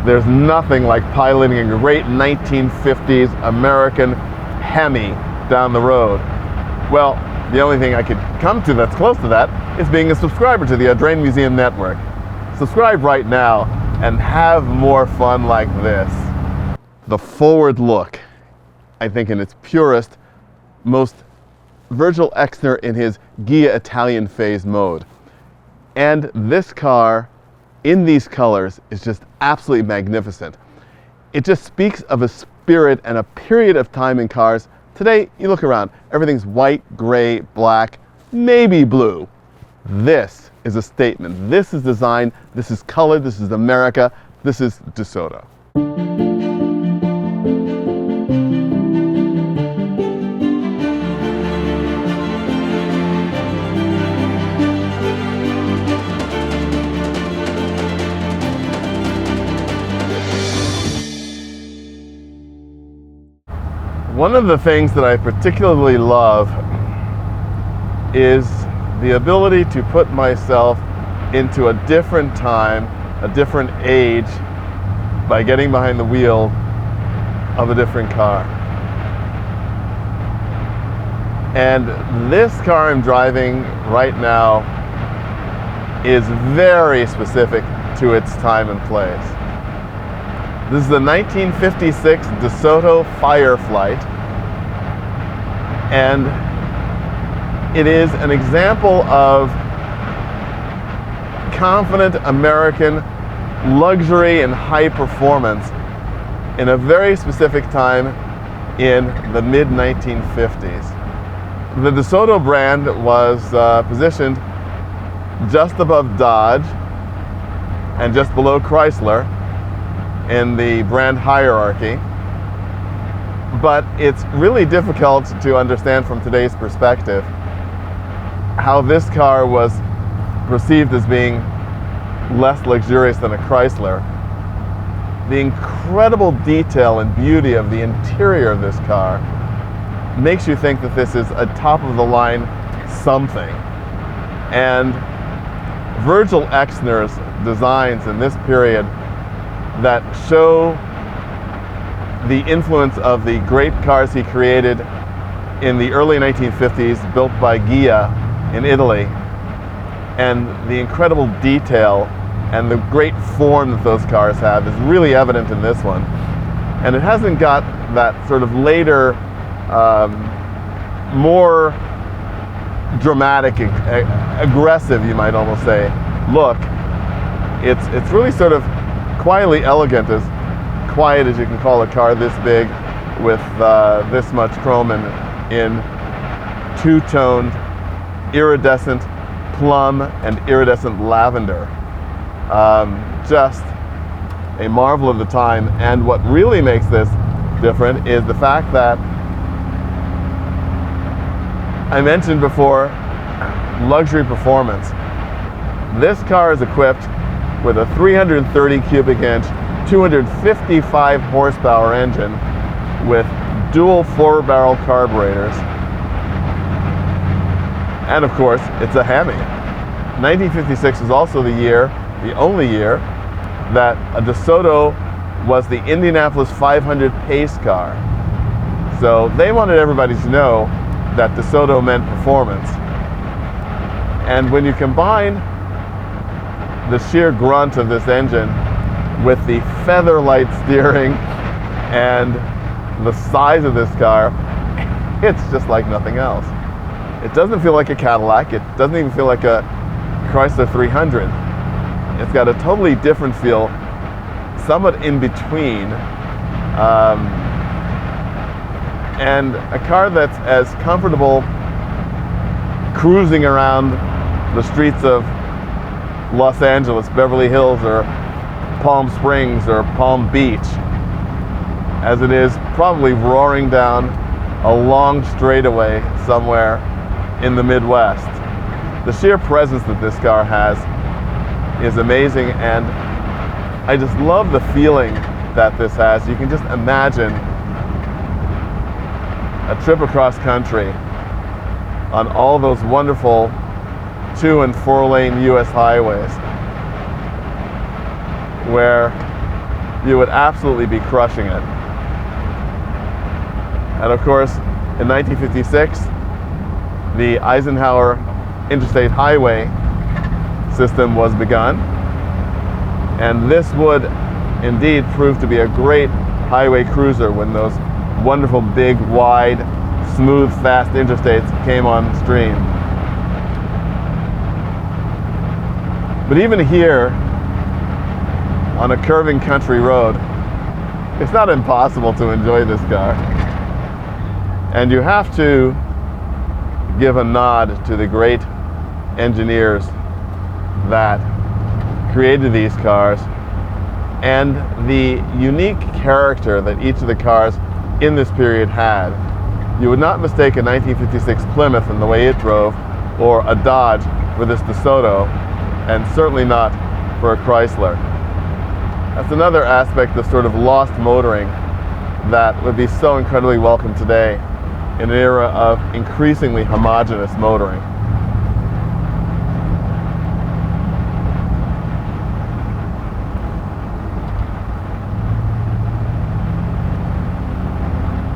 There's nothing like piloting a great 1950s American Hemi down the road. Well, the only thing I could come to that's close to that is being a subscriber to the Audrain Museum Network. Subscribe right now and have more fun like this. The forward look, I think in its purest, most Virgil Exner in his Ghia Italian phase mode. And this car in these colors is just absolutely magnificent. It just speaks of a spirit and a period of time in cars. Today, you look around, everything's white, gray, black, maybe blue. This is a statement. This is design, this is color, this is America, this is DeSoto. One of the things that I particularly love is the ability to put myself into a different time, a different age, by getting behind the wheel of a different car. And this car I'm driving right now is very specific to its time and place. This is the 1956 DeSoto Fireflite, and it is an example of confident American luxury and high performance in a very specific time in the mid-1950s. The DeSoto brand was positioned just above Dodge and just below Chrysler in the brand hierarchy, but it's really difficult to understand from today's perspective how this car was perceived as being less luxurious than a Chrysler. The incredible detail and beauty of the interior of this car makes you think that this is a top-of-the-line something. And Virgil Exner's designs in this period that show the influence of the great cars he created in the early 1950s, built by Ghia in Italy, and the incredible detail and the great form that those cars have is really evident in this one. And it hasn't got that sort of later, more dramatic, aggressive, you might almost say, look. It's really sort of quietly elegant, as quiet as you can call a car this big with this much chrome in two-toned iridescent plum and iridescent lavender. Just a marvel of the time. And what really makes this different is the fact that I mentioned before luxury performance. This car is equipped with a 330 cubic inch, 255 horsepower engine with dual 4-barrel carburetors. And of course, it's a Hemi. 1956 is also the year, the only year, that a DeSoto was the Indianapolis 500 pace car. So they wanted everybody to know that DeSoto meant performance. And when you combine the sheer grunt of this engine with the feather-light steering and the size of this car, it's just like nothing else. It doesn't feel like a Cadillac. It doesn't even feel like a Chrysler 300. It's got a totally different feel, somewhat in between, and a car that's as comfortable cruising around the streets of Los Angeles, Beverly Hills, or Palm Springs, or Palm Beach, as it is probably roaring down a long straightaway somewhere in the Midwest. The sheer presence that this car has is amazing, and I just love the feeling that this has. You can just imagine a trip across country on all those wonderful 2- and 4-lane US highways, where you would absolutely be crushing it. And of course, in 1956, the Eisenhower Interstate Highway system was begun. And this would indeed prove to be a great highway cruiser when those wonderful, big, wide, smooth, fast interstates came on stream. But even here, on a curving country road, it's not impossible to enjoy this car. And you have to give a nod to the great engineers that created these cars and the unique character that each of the cars in this period had. You would not mistake a 1956 Plymouth in the way it drove, or a Dodge for this DeSoto, and certainly not for a Chrysler. That's another aspect of sort of lost motoring that would be so incredibly welcome today in an era of increasingly homogeneous motoring.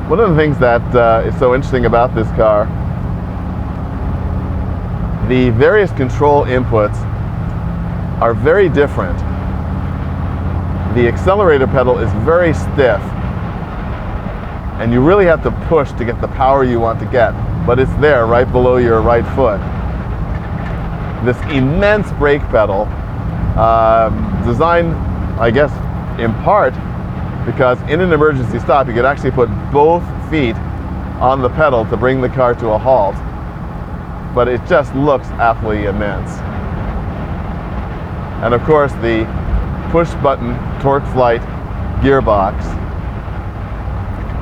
One of the things that is so interesting about this car, the various control inputs are very different. The accelerator pedal is very stiff, and you really have to push to get the power you want to get, but it's there right below your right foot. This immense brake pedal, designed, I guess, in part because in an emergency stop you could actually put both feet on the pedal to bring the car to a halt, but it just looks absolutely immense. And of course the push button TorqueFlite gearbox,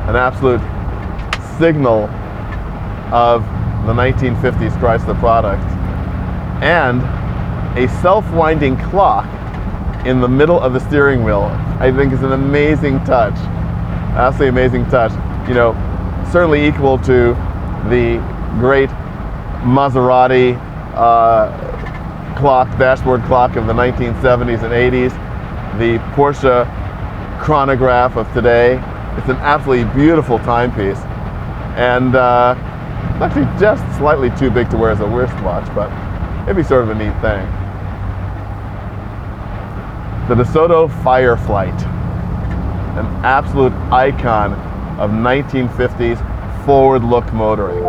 an absolute signal of the 1950s Chrysler product, and a self-winding clock in the middle of the steering wheel, I think is an amazing touch. Absolutely amazing touch. You know, certainly equal to the great Maserati clock, dashboard clock of the 1970s and 80s, the Porsche chronograph of today. It's an absolutely beautiful timepiece, and it's actually just slightly too big to wear as a wristwatch, but it'd be sort of a neat thing. The DeSoto Fireflite, an absolute icon of 1950s forward-look motoring.